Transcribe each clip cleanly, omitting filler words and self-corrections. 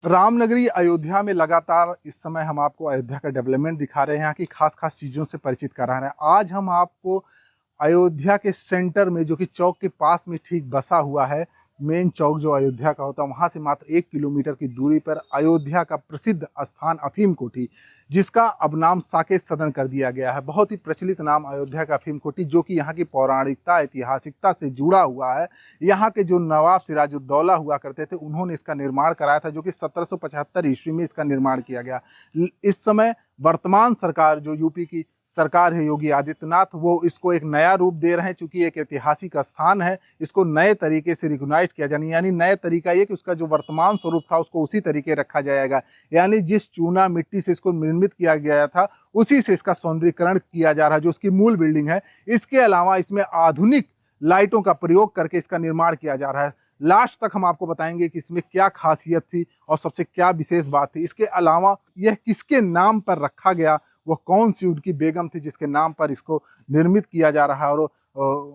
रामनगरी अयोध्या में लगातार इस समय हम आपको अयोध्या का डेवलपमेंट दिखा रहे हैं, यहाँ की खास खास चीज़ों से परिचित करा रहे हैं। आज हम आपको अयोध्या के सेंटर में, जो कि चौक के पास में ठीक बसा हुआ है, मेन चौक जो अयोध्या का होता है, वहाँ से मात्र 1 किलोमीटर की दूरी पर अयोध्या का प्रसिद्ध स्थान अफीम कोठी, जिसका अब नाम साकेत सदन कर दिया गया है। बहुत ही प्रचलित नाम अयोध्या का अफीम कोठी, जो कि यहाँ की पौराणिकता ऐतिहासिकता से जुड़ा हुआ है। यहाँ के जो नवाब सिराजुद्दौला हुआ करते थे, उन्होंने इसका निर्माण कराया था, जो कि 1775 ईस्वी में इसका निर्माण किया गया। इस समय वर्तमान सरकार जो यूपी की सरकार है, योगी आदित्यनाथ, वो इसको एक नया रूप दे रहे हैं। चूंकि एक ऐतिहासिक स्थान है, इसको नए तरीके से रिकॉग्नाइज किया जाना, यानी नए तरीका ये कि उसका जो वर्तमान स्वरूप था उसको उसी तरीके रखा जाएगा। यानी जिस चूना मिट्टी से इसको निर्मित किया गया था, उसी से इसका सौंदर्यीकरण किया जा रहा है, जो उसकी मूल बिल्डिंग है। इसके अलावा इसमें आधुनिक लाइटों का प्रयोग करके इसका निर्माण किया जा रहा है। लास्ट तक हम आपको बताएंगे कि इसमें क्या खासियत थी और सबसे क्या विशेष बात थी। इसके अलावा यह किसके नाम पर रखा गया, वह कौन सी उनकी बेगम थी जिसके नाम पर इसको निर्मित किया जा रहा है, और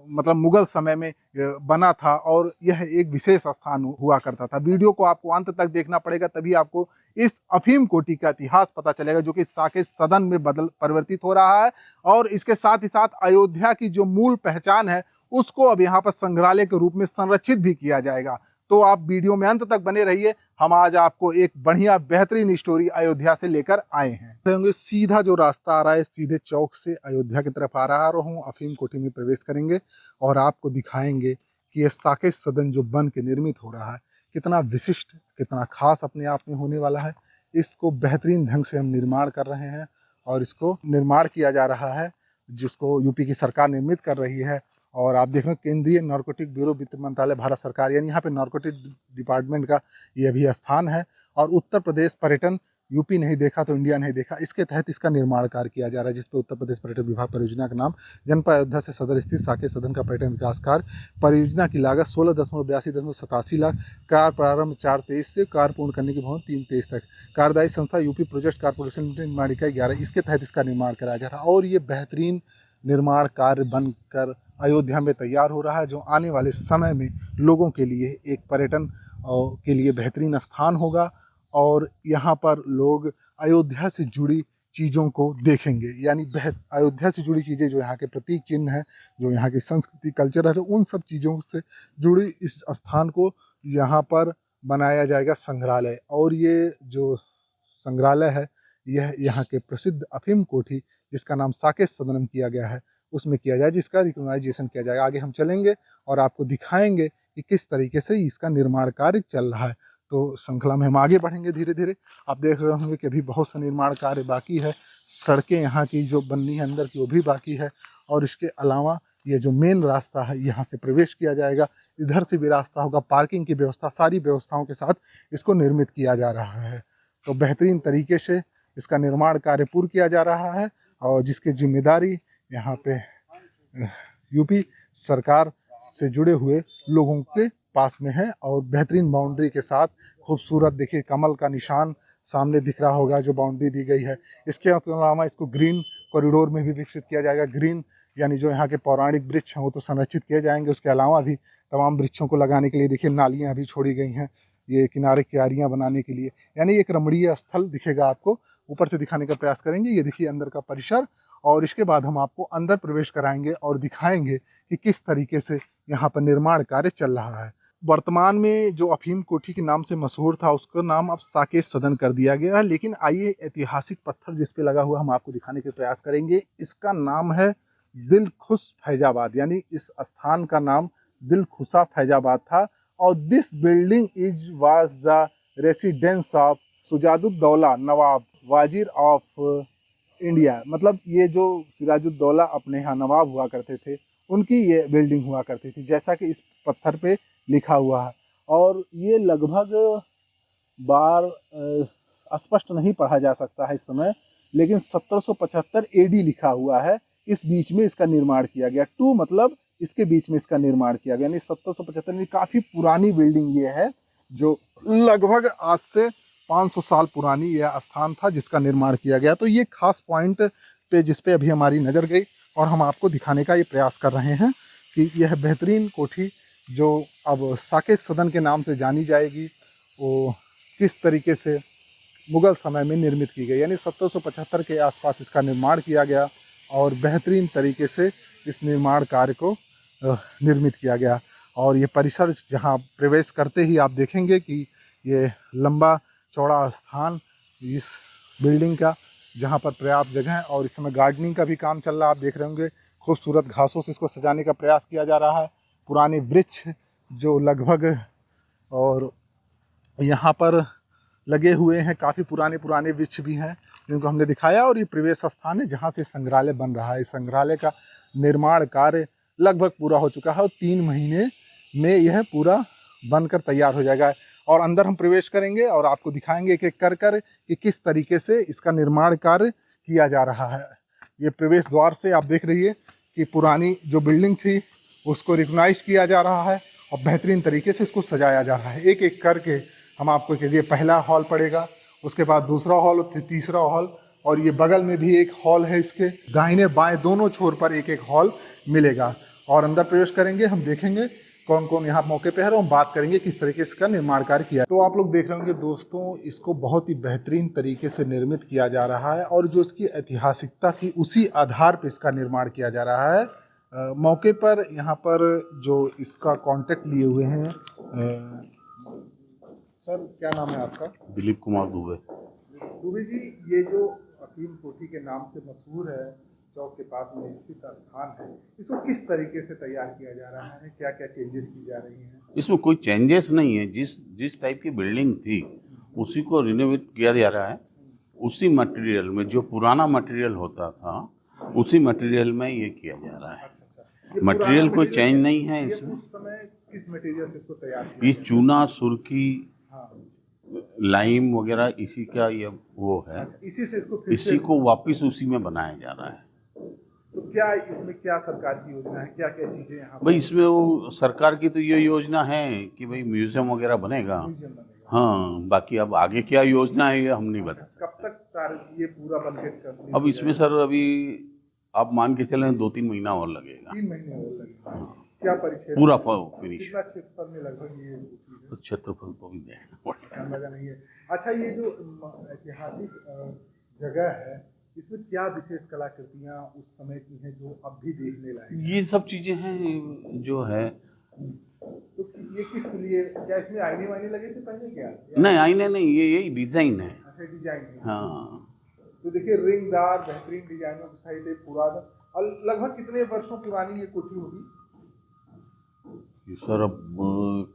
मतलब मुगल समय में बना था, और यह एक विशेष स्थान हुआ करता था। वीडियो को आपको अंत तक देखना पड़ेगा, तभी आपको इस अफीम कोठी का इतिहास पता चलेगा, जो कि साकेत सदन में परिवर्तित हो रहा है। और इसके साथ ही साथ अयोध्या की जो मूल पहचान है, उसको अब यहाँ पर संग्रहालय के रूप में संरक्षित भी किया जाएगा। तो आप वीडियो में अंत तक बने रहिए। हम आज आपको एक बढ़िया बेहतरीन स्टोरी अयोध्या से लेकर आए हैं। सीधा जो रास्ता आ रहा है, सीधे चौक से अयोध्या की तरफ आ रहा हूँ। अफीम कोठी में प्रवेश करेंगे और आपको दिखाएंगे कि यह साकेत सदन जो बन के निर्मित हो रहा है, कितना विशिष्ट, कितना खास अपने आप में होने वाला है। इसको बेहतरीन ढंग से हम निर्माण कर रहे हैं, और इसको निर्माण किया जा रहा है, जिसको यूपी की सरकार निर्मित कर रही है। और आप देख रहे हैं केंद्रीय नारकोटिक ब्यूरो, वित्त मंत्रालय, भारत सरकार, यानी यहाँ पे नारकोटिक डिपार्टमेंट का ये भी स्थान है। और उत्तर प्रदेश पर्यटन, यूपी नहीं देखा तो इंडिया नहीं देखा, इसके तहत इसका निर्माण कार्य किया जा रहा है, जिसपे उत्तर प्रदेश पर्यटन विभाग परियोजना का नाम जनपद अयोध्या से सदर स्थित साकेत सदन का पर्यटन विकास कार्य। परियोजना की लागत 16.82.87 लाख। कार्य प्रारंभ 4/23 से, कार्य पूर्ण करने की भवन 3/23 तक। कार्यदायी संस्था यूपी प्रोजेक्ट कारपोरेशन लिमिटेड, निर्माण इकाई 11। इसके तहत इसका निर्माण कराया जा रहा है, और ये बेहतरीन निर्माण कार्य बनकर अयोध्या में तैयार हो रहा है, जो आने वाले समय में लोगों के लिए एक पर्यटन के लिए बेहतरीन स्थान होगा। और यहाँ पर लोग अयोध्या से जुड़ी चीज़ों को देखेंगे, यानी अयोध्या से जुड़ी चीज़ें, जो यहाँ के प्रतीक चिन्ह हैं, जो यहाँ की संस्कृति कल्चर है, उन सब चीज़ों से जुड़ी इस स्थान को यहाँ पर बनाया जाएगा संग्रहालय। और ये जो संग्रहालय है, यह यहाँ के प्रसिद्ध अफीम कोठी, जिसका नाम साकेत सदनम किया गया है, उसमें किया जाए, जिसका रिकॉग्नाइजेशन किया जाएगा। आगे हम चलेंगे और आपको दिखाएंगे कि किस तरीके से इसका निर्माण कार्य चल रहा है। तो श्रृंखला में हम आगे बढ़ेंगे धीरे धीरे। आप देख रहे होंगे कि अभी बहुत सा निर्माण कार्य बाकी है। सड़कें यहाँ की जो बननी है अंदर की, वो भी बाकी है। और इसके अलावा ये जो मेन रास्ता है, यहाँ से प्रवेश किया जाएगा, इधर से भी रास्ता होगा, पार्किंग की व्यवस्था, सारी व्यवस्थाओं के साथ इसको निर्मित किया जा रहा है। तो बेहतरीन तरीके से इसका निर्माण कार्य पूर्ण किया जा रहा है, और जिसकी जिम्मेदारी यहाँ पे यूपी सरकार से जुड़े हुए लोगों के पास में है। और बेहतरीन बाउंड्री के साथ खूबसूरत, देखिए कमल का निशान सामने दिख रहा होगा, जो बाउंड्री दी गई है। इसके अलावा इसको ग्रीन कॉरिडोर में भी विकसित किया जाएगा। ग्रीन यानी जो यहाँ के पौराणिक वृक्ष हैं वो तो संरक्षित किए जाएंगे, उसके अलावा भी तमाम वृक्षों को लगाने के लिए देखिए नालियाँ अभी छोड़ी गई हैं, ये किनारे क्यारियाँ बनाने के लिए, यानी एक रमणीय स्थल दिखेगा आपको। ऊपर से दिखाने का प्रयास करेंगे। ये देखिए अंदर का परिसर, और इसके बाद हम आपको अंदर प्रवेश कराएंगे और दिखाएंगे कि किस तरीके से यहाँ पर निर्माण कार्य चल रहा है। वर्तमान में जो अफीम कोठी के नाम से मशहूर था, उसका नाम अब साकेत सदन कर दिया गया है। लेकिन आइए ऐतिहासिक पत्थर जिस पे लगा हुआ हम आपको दिखाने के प्रयास करेंगे। इसका नाम है दिलखुश फैजाबाद, यानी इस स्थान का नाम दिलखुशा फैजाबाद था। और this building was the residence of Shujauddaula Nawab Wazir of India. मतलब ये जो सिराजुद्दौला अपने यहाँ नवाब हुआ करते थे, उनकी ये बिल्डिंग हुआ करती थी, जैसा कि इस पत्थर पे लिखा हुआ है। और ये लगभग बार स्पष्ट नहीं पढ़ा जा सकता है इस समय, लेकिन 1775 एडी लिखा हुआ है। इस बीच में इसका निर्माण किया गया। टू मतलब इसके बीच में इसका निर्माण किया गया, यानी 1775 में। काफ़ी पुरानी बिल्डिंग ये है, जो लगभग आज से 500 साल पुरानी यह स्थान था जिसका निर्माण किया गया। तो ये खास पॉइंट पे जिस पे अभी हमारी नज़र गई, और हम आपको दिखाने का ये प्रयास कर रहे हैं कि यह बेहतरीन कोठी जो अब साकेत सदन के नाम से जानी जाएगी, वो किस तरीके से मुगल समय में निर्मित की गई, यानी 1775 के आसपास इसका निर्माण किया गया और बेहतरीन तरीके से इस निर्माण कार्य को निर्मित किया गया। और ये परिसर जहाँ प्रवेश करते ही आप देखेंगे कि ये लंबा चौड़ा स्थान इस बिल्डिंग का, जहाँ पर पर्याप्त जगह है। और इस समय गार्डनिंग का भी काम चल रहा है, आप देख रहे होंगे खूबसूरत घासों से इसको सजाने का प्रयास किया जा रहा है। पुराने वृक्ष जो लगभग और यहाँ पर लगे हुए हैं, काफ़ी पुराने वृक्ष भी हैं जिनको हमने दिखाया। और ये प्रवेश स्थान है जहाँ से संग्रहालय बन रहा है। इस संग्रहालय का निर्माण कार्य लगभग पूरा हो चुका है और 3 महीने में यह पूरा बनकर तैयार हो जाएगा। और अंदर हम प्रवेश करेंगे और आपको दिखाएंगे एक एक कर कि किस तरीके से इसका निर्माण कार्य किया जा रहा है। ये प्रवेश द्वार से आप देख रही है कि पुरानी जो बिल्डिंग थी उसको रिकॉग्नाइज किया जा रहा है और बेहतरीन तरीके से इसको सजाया जा रहा है। एक एक करके हम आपको कह दिए, पहला हॉल पड़ेगा, उसके बाद दूसरा हॉल, तीसरा हॉल, और ये बगल में भी एक हॉल है। इसके दाहिने बाएं दोनों छोर पर एक एक हॉल मिलेगा। और अंदर प्रवेश करेंगे, हम देखेंगे कौन कौन यहाँ मौके पे है और हम बात करेंगे किस तरीके से इसका निर्माण कार्य किया। तो आप लोग देख रहे होंगे दोस्तों, इसको बहुत ही बेहतरीन तरीके से निर्मित किया जा रहा है और जो इसकी ऐतिहासिकता थी उसी आधार पर इसका निर्माण किया जा रहा है। मौके पर यहाँ पर जो इसका कॉन्टेक्ट लिए हुए हैं, सर क्या नाम है आपका? दिलीप कुमार दुबे। दुबे जी, ये जो अफीम कोठी के नाम से मशहूर है, चौक के पास में स्थित स्थान है, इसको किस तरीके से तैयार किया जा रहा है? क्या क्या चेंजेस की जा रही हैं? इसमें कोई चेंजेस नहीं है। जिस टाइप की बिल्डिंग थी उसी को रिनोवेट किया जा रहा है। उसी मटेरियल में, जो पुराना मटेरियल होता था उसी मटेरियल में ये किया जा रहा है। मटेरियल कोई चेंज नहीं है इसमें। उस समय किस मटेरियल से इसको तैयार किया? ये चूना, सुर्खी, लाइम वगैरह इसी का ये वो है। अच्छा, इसी को वापस उसी में बनाया जा रहा है। तो क्या इसमें क्या सरकार की योजना है, क्या क्या चीजें यहाँ भाई इसमें वो सरकार की तो ये योजना है कि भाई म्यूजियम वगैरह बनेगा। हाँ, बाकी अब आगे क्या योजना है ये हम नहीं बता सकते। कब तक कार्य ये पूरा बनकर? अब इसमें सर अभी आप मान के चलें 2-3 महीना और लगेगा। 3 महीने और लगेगा। हाँ। क्या परिक्षेत्र पूरा फिनिश? कितना क्षेत्रफल में लगभग ये तो क्षेत्रफल तो भी अंदाजा नहीं है। अच्छा, ये जो ऐतिहासिक जगह है, इसमें क्या विशेष कलाकृतियाँ उस समय की हैं जो अब भी देखने लायक? ये सब चीजें हैं जो है। तो ये किस लिए, क्या इसमें आईने वाईने लगे थे पहले क्या? नहीं, आईने नहीं, ये यही डिजाइन है। अच्छा, डिजाइन। हाँ, तो देखिए रिंगदार बेहतरीन डिजाइनों के सहित एक पुराना, और लगभग कितने वर्षों पुरानी ये कोठी होगी? सर अब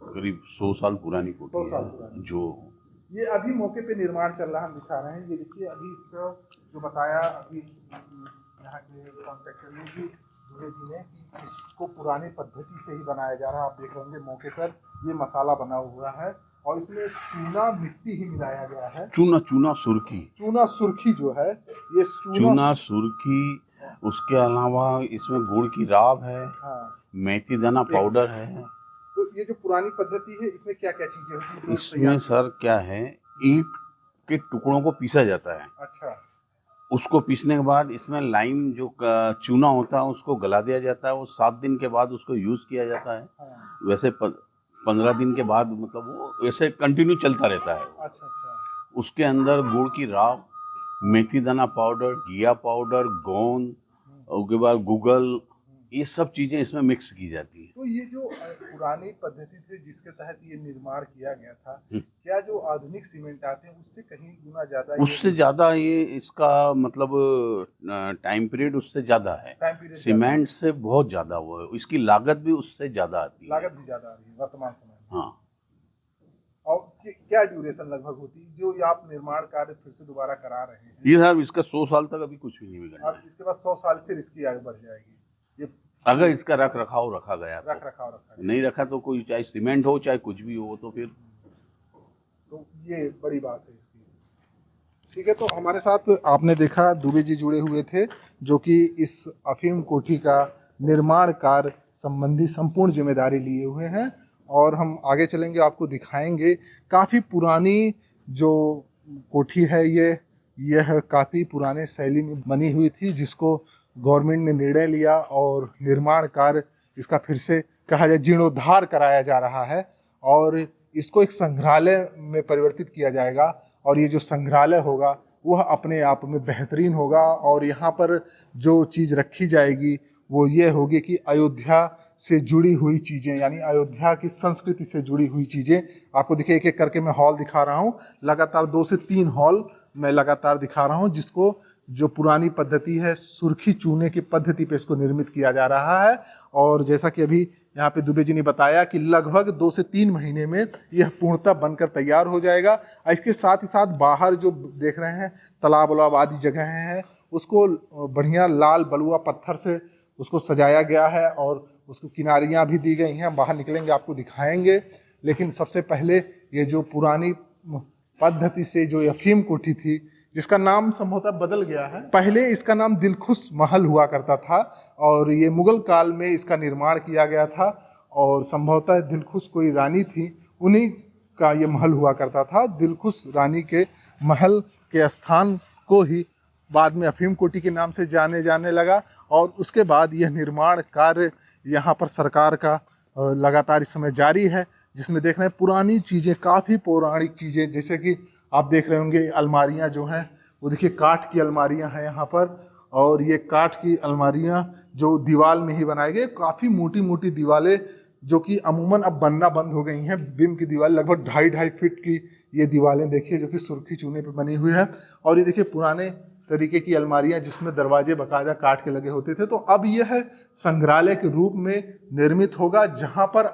करीब 100 साल पुरानी कोठी 100 साल पुरानी। जो ये अभी मौके पे निर्माण चल रहा है, हम दिखा रहे हैं। ये देखिए अभी इसका जो बताया अभी यहाँ के कॉन्ट्रैक्टर ने भी, दुबे जी ने, कि इसको पुरानी पद्धति से ही बनाया जा रहा है। आप देख रहे होंगे मौके पर ये मसाला बना हुआ है और इसमें चूना मिट्टी ही मिलाया गया है। चूना सुर्खी, चूना सुर्खी जो है, ये चूना सुर्खी। उसके अलावा इसमें गुड़ की राब है। हाँ। मेथी दाना पाउडर है। तो ये जो पुरानी पद्धति है, इसमें क्या क्या चीजें होती हैं? इसमें सर क्या है, ईंट के टुकड़ों को पीसा जाता है। अच्छा। उसको पीसने के बाद इसमें लाइम जो चूना होता है उसको गला दिया जाता है। वो 7 दिन के बाद उसको यूज किया जाता है। हाँ। वैसे 15 दिन के बाद, मतलब वो ऐसे कंटिन्यू चलता रहता है। अच्छा अच्छा। उसके अंदर गुड़ की राख, मेथी दाना पाउडर, घिया पाउडर, गोंद, उसके बाद गूगल, ये सब चीजें इसमें मिक्स की जाती है। तो ये जो पुरानी पद्धति थी जिसके तहत ये निर्माण किया गया था, क्या जो आधुनिक सीमेंट आते हैं उससे कहीं गुना ज्यादा? उससे ज्यादा ये इसका मतलब टाइम पीरियड उससे ज्यादा है। सीमेंट से बहुत ज्यादा वो है। इसकी लागत भी उससे ज्यादा आती है। लागत भी ज्यादा आ रही है वर्तमान समय में। हाँ। और क्या ड्यूरेशन लगभग होती है जो आप निर्माण कार्य फिर से दोबारा करा रहे हैं? ये सर इसका 100 साल तक अभी कुछ भी नहीं बिगड़ना। अब इसके बाद 100 साल फिर इसकी आगे बढ़ जाएगी ये, अगर इसका रख रखाव रखा गया। रख रखाव नहीं रखा तो कोई, चाहे सीमेंट हो चाहे कुछ भी हो, तो फिर तो ये बड़ी बात है इसकी। ठीक है, तो हमारे साथ आपने देखा दुबे जी जुड़े हुए थे जो कि इस अफीम कोठी का निर्माण कार्य संबंधी संपूर्ण जिम्मेदारी लिए हुए हैं। और हम आगे चलेंगे, आपको दिखाएंगे काफ़ी पुरानी जो कोठी है। यह काफ़ी पुराने शैली में बनी हुई थी जिसको गवर्नमेंट ने निर्णय लिया और निर्माण कार्य इसका फिर से कहा जाए जीर्णोद्धार कराया जा रहा है। और इसको एक संग्रहालय में परिवर्तित किया जाएगा और ये जो संग्रहालय होगा वह अपने आप में बेहतरीन होगा। और यहाँ पर जो चीज़ रखी जाएगी वो ये होगी कि अयोध्या से जुड़ी हुई चीज़ें, यानी अयोध्या की संस्कृति से जुड़ी हुई चीज़ें। आपको देखिए एक एक करके मैं हॉल दिखा रहा हूँ, लगातार 2 से 3 हॉल मैं लगातार दिखा रहा हूँ, जिसको जो पुरानी पद्धति है सुर्खी चूने की पद्धति पे इसको निर्मित किया जा रहा है। और जैसा कि अभी यहाँ पे दुबे जी ने बताया कि लगभग 2 से 3 महीने में यह पूर्णतः बनकर तैयार हो जाएगा। इसके साथ ही साथ बाहर जो देख रहे हैं तालाब वालाब आदि जगह हैं, उसको बढ़िया लाल बलुआ पत्थर से उसको सजाया गया है और उसको किनारियाँ भी दी गई हैं। बाहर निकलेंगे आपको दिखाएंगे। लेकिन सबसे पहले ये जो पुरानी पद्धति से जो अफीम कोठी थी, जिसका नाम संभवतः बदल गया है, पहले इसका नाम दिलखुश महल हुआ करता था और ये मुगल काल में इसका निर्माण किया गया था और संभवतः दिलखुश कोई रानी थी, उन्हीं का ये महल हुआ करता था। दिलखुश रानी के महल के स्थान को ही बाद में अफीम कोठी के नाम से जाने लगा और उसके बाद यह निर्माण कार्य यहाँ पर सरकार का लगातार इस समय जारी है, जिसमें देख रहे हैं पुरानी चीज़ें, काफ़ी पौराणिक चीज़ें, जैसे कि आप देख रहे होंगे अलमारियाँ जो हैं वो देखिए काठ की अलमारियाँ हैं यहाँ पर। और ये काठ की अलमारियाँ जो दीवार में ही बनाई गई, काफ़ी मोटी मोटी दीवारें जो कि अमूमन अब बनना बंद हो गई हैं। बीम की दीवार लगभग 2.5 फीट की ये दीवारें देखिए जो कि सुर्खी चूने पे बनी हुई है। और ये देखिए पुराने तरीके की अलमारियां जिसमें दरवाजे बाकायदा काट के लगे होते थे। तो अब यह संग्रहालय के रूप में निर्मित होगा, जहां पर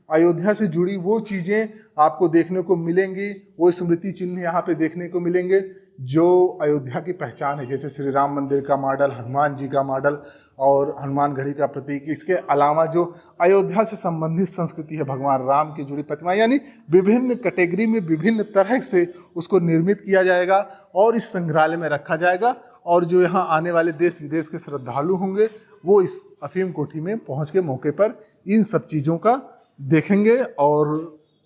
अयोध्या से जुड़ी वो चीज़ें आपको देखने को मिलेंगी, वो स्मृति चिन्ह यहाँ पे देखने को मिलेंगे जो अयोध्या की पहचान है, जैसे श्री राम मंदिर का मॉडल, हनुमान जी का मॉडल और हनुमान गढ़ी का प्रतीक। इसके अलावा जो अयोध्या से संबंधित संस्कृति है, भगवान राम की जुड़ी प्रतिमा, यानी विभिन्न कैटेगरी में विभिन्न तरह से उसको निर्मित किया जाएगा और इस संग्रहालय में रखा जाएगा। और जो यहाँ आने वाले देश विदेश के श्रद्धालु होंगे वो इस अफीम कोठी में पहुँच के मौके पर इन सब चीज़ों का देखेंगे और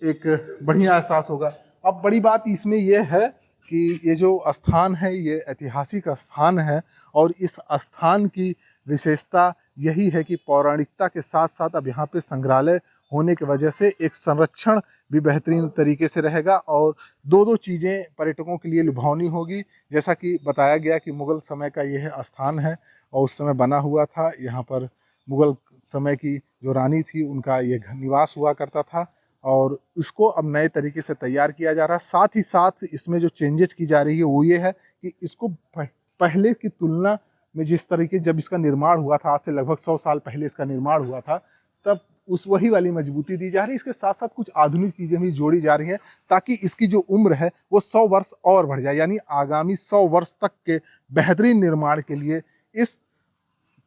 एक बढ़िया एहसास होगा। अब बड़ी बात इसमें यह है कि ये जो स्थान है ये ऐतिहासिक स्थान है और इस स्थान की विशेषता यही है कि पौराणिकता के साथ साथ अब यहाँ पे संग्रहालय होने की वजह से एक संरक्षण भी बेहतरीन तरीके से रहेगा और दो चीज़ें पर्यटकों के लिए लुभावनी होगी। जैसा कि बताया गया कि मुग़ल समय का यह स्थान है और उस समय बना हुआ था, यहाँ पर मुग़ल समय की जो रानी थी उनका ये निवास हुआ करता था और इसको अब नए तरीके से तैयार किया जा रहा है। साथ ही साथ इसमें जो चेंजेस की जा रही है वो ये है कि इसको पहले की तुलना में जिस तरीके जब इसका निर्माण हुआ था, आज से लगभग 100 साल पहले इसका निर्माण हुआ था, तब उस वही वाली मजबूती दी जा रही है। इसके साथ साथ कुछ आधुनिक चीज़ें भी जोड़ी जा रही हैं ताकि इसकी जो उम्र है वो 100 वर्ष और बढ़ जाए, यानी आगामी 100 वर्ष तक के बेहतरीन निर्माण के लिए इस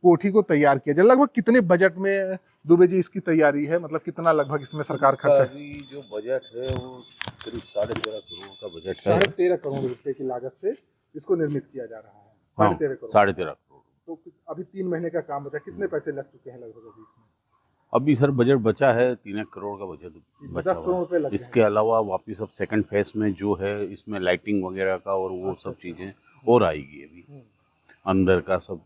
कोठी को तैयार किया जाए। लगभग कितने बजट में दुबे जी इसकी तैयारी है, मतलब कितना लगभग इसमें सरकार खर्चा? जो बजट है वो करीब 13.5 करोड़ का बजट है। 13.5 करोड़ रुपए की लागत से इसको निर्मित किया जा रहा है। 13.5 करोड़। 13.5 करोड़। तो अभी 3 महीने का काम बचा, कितने पैसे लग चुके हैं लगभग अभी इसमें? अभी सर बजट बचा है 3 करोड़ का बजट बचा 10 करोड़ रुपए लग इसके अलावा वापिस अब सेकंड फेज में जो है इसमें लाइटिंग वगैरह का और वो सब चीज़ें और आएगी। अभी अंदर का सब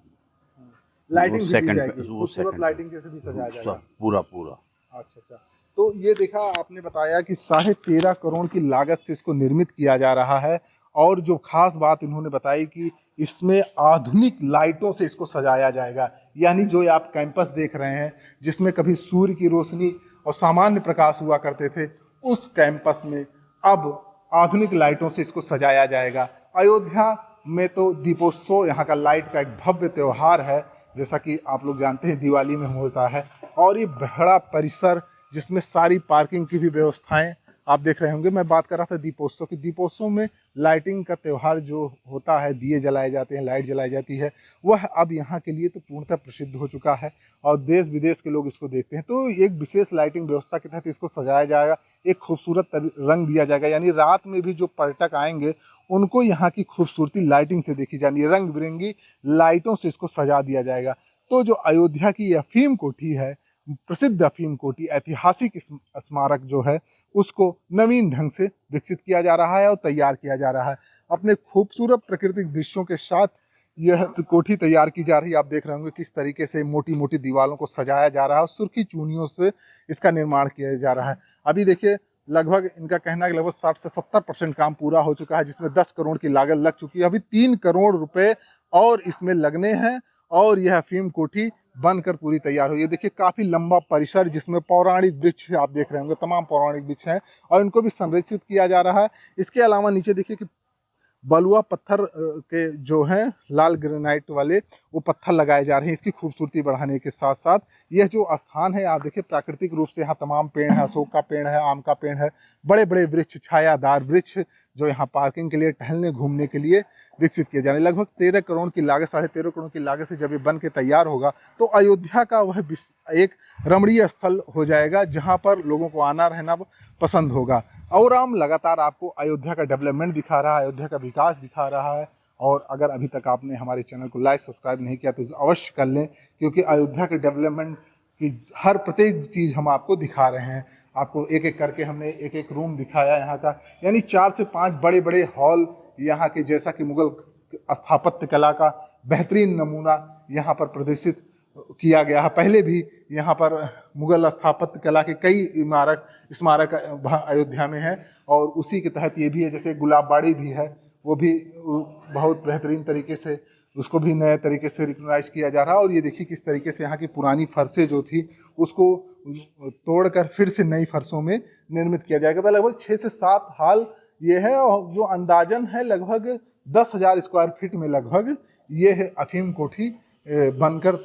लाइटिंग भी सेकंड जाएगी, खूबसूरत लाइटिंग जैसे भी सजाया जाएगा पूरा। अच्छा। तो ये देखा आपने बताया कि 13.5 करोड़ की लागत से इसको निर्मित किया जा रहा है और जो खास बात इन्होंने बताई कि इसमें आधुनिक लाइटों से इसको सजाया जाएगा। यानी जो आप कैंपस देख रहे हैं जिसमें कभी सूर्य की रोशनी और सामान्य प्रकाश हुआ करते थे, उस कैंपस में अब आधुनिक लाइटों से इसको सजाया जाएगा। अयोध्या में तो दीपोत्सव यहाँ का लाइट का एक भव्य त्यौहार है, जैसा कि आप लोग जानते हैं दिवाली में होता है। और ये बड़ा परिसर जिसमें सारी पार्किंग की भी व्यवस्थाएं आप देख रहे होंगे। मैं बात कर रहा था दीपोत्सव की। दीपोत्सव में लाइटिंग का त्यौहार जो होता है, दिए जलाए जाते हैं, लाइट जलाई जाती है, वह अब यहाँ के लिए तो पूर्णतः प्रसिद्ध हो चुका है और देश विदेश के लोग इसको देखते हैं। तो एक विशेष लाइटिंग व्यवस्था के तहत इसको सजाया जाएगा, एक खूबसूरत रंग दिया जाएगा, यानी रात में भी जो पर्यटक आएंगे उनको यहाँ की खूबसूरती लाइटिंग से देखी जानी है, रंग बिरंगी लाइटों से इसको सजा दिया जाएगा। तो जो अयोध्या की अफीम कोठी है, प्रसिद्ध अफीम कोठी, ऐतिहासिक स्मारक जो है, उसको नवीन ढंग से विकसित किया जा रहा है और तैयार किया जा रहा है। अपने खूबसूरत प्राकृतिक दृश्यों के साथ यह तो कोठी तैयार की जा रही है। आप देख रहे होंगे किस तरीके से मोटी मोटी दीवारों को सजाया जा रहा है और सुर्खी चूनियों से इसका निर्माण किया जा रहा है। अभी देखिए लगभग इनका कहना है कि लगभग 60 से 70% काम पूरा हो चुका है, जिसमें 10 करोड़ की लागत लग चुकी है। अभी 3 करोड़ रुपए और इसमें लगने हैं और यह अफीम कोठी बनकर पूरी तैयार हुई है। देखिए काफी लंबा परिसर, जिसमें पौराणिक वृक्ष आप देख रहे होंगे, तमाम पौराणिक वृक्ष हैं और इनको भी संरक्षित किया जा रहा है। इसके अलावा नीचे देखिए कि बलुआ पत्थर के जो हैं लाल ग्रेनाइट वाले वो पत्थर लगाए जा रहे हैं इसकी खूबसूरती बढ़ाने के साथ साथ। यह जो स्थान है आप देखिए प्राकृतिक रूप से यहाँ तमाम पेड़ है, अशोक का पेड़ है, आम का पेड़ है, बड़े बड़े वृक्ष, छायादार वृक्ष जो यहाँ पार्किंग के लिए, टहलने घूमने के लिए विकसित किए जा रहे हैं। लगभग 13 करोड़ की लागत, 13.5 करोड़ की लागत से जब ये बन के तैयार होगा तो अयोध्या का वह एक रमणीय स्थल हो जाएगा जहाँ पर लोगों को आना रहना पसंद होगा। और हम लगातार आपको अयोध्या का डेवलपमेंट दिखा रहा है, अयोध्या का विकास दिखा रहा है। और अगर अभी तक आपने हमारे चैनल को लाइक सब्सक्राइब नहीं किया तो अवश्य कर लें, क्योंकि अयोध्या के डेवलपमेंट की हर प्रत्येक चीज़ हम आपको दिखा रहे हैं। आपको एक एक करके हमने एक एक रूम दिखाया यहाँ का, यानी 4 से 5 बड़े बड़े हॉल यहाँ के, जैसा कि मुगल स्थापत्य कला का बेहतरीन नमूना यहाँ पर प्रदर्शित किया गया है। पहले भी यहाँ पर मुगल स्थापत्य कला के कई स्मारक अयोध्या में हैं और उसी के तहत ये भी है। जैसे गुलाबबाड़ी भी है, वो भी बहुत बेहतरीन तरीके से उसको भी नए तरीके से रिकग्नाइज किया जा रहा है। और ये देखिए किस तरीके से यहाँ की पुरानी फर्शें जो थी उसको तोड़कर फिर से नई फर्शों में निर्मित किया जाएगा। तो लगभग 6 से 7 हाल ये है, और जो अंदाजन है लगभग 10,000 स्क्वायर फीट में लगभग ये है अफीम कोठी बनकर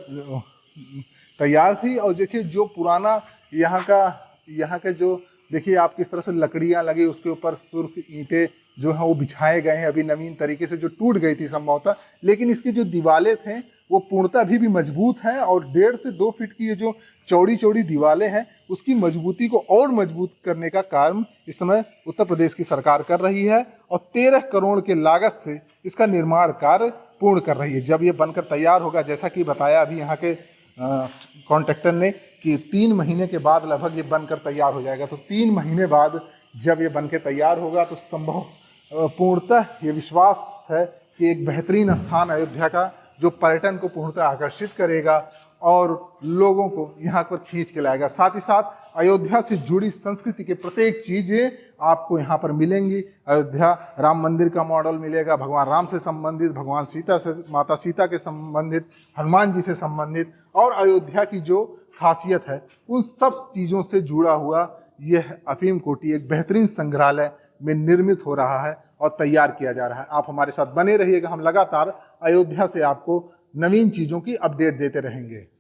तैयार थी। और देखिए जो पुराना यहाँ का जो देखिए आप किस तरह से लकड़ियाँ लगी, उसके ऊपर सुर्ख ईंटें जो हैं वो बिछाए गए हैं अभी नवीन तरीके से, जो टूट गई थी संभवतः, लेकिन इसकी जो दीवारें थे वो पूर्णतः अभी भी मजबूत हैं। और 1.5 से 2 फीट की ये जो चौड़ी चौड़ी दीवारें हैं उसकी मजबूती को और मजबूत करने का काम इस समय उत्तर प्रदेश की सरकार कर रही है और 13 करोड़ के लागत से इसका निर्माण कार्य पूर्ण कर रही है। जब ये बनकर तैयार होगा, जैसा कि बताया अभी यहाँ के कॉन्ट्रैक्टर ने, कि 3 महीने के बाद लगभग ये बनकर तैयार हो जाएगा। तो 3 महीने बाद जब ये बनकर तैयार होगा तो संभव पूर्णतः ये विश्वास है कि एक बेहतरीन स्थान अयोध्या का जो पर्यटन को पूर्णतः आकर्षित करेगा और लोगों को यहाँ पर खींच के लाएगा। साथ ही साथ अयोध्या से जुड़ी संस्कृति के प्रत्येक चीज़ें आपको यहाँ पर मिलेंगी। अयोध्या राम मंदिर का मॉडल मिलेगा, भगवान राम से संबंधित, भगवान सीता से, माता सीता के संबंधित, हनुमान जी से संबंधित, और अयोध्या की जो खासियत है उन सब चीज़ों से जुड़ा हुआ यह अफीम कोठी एक बेहतरीन संग्रहालय में निर्मित हो रहा है और तैयार किया जा रहा है। आप हमारे साथ बने रहिएगा, हम लगातार अयोध्या से आपको नवीन चीज़ों की अपडेट देते रहेंगे।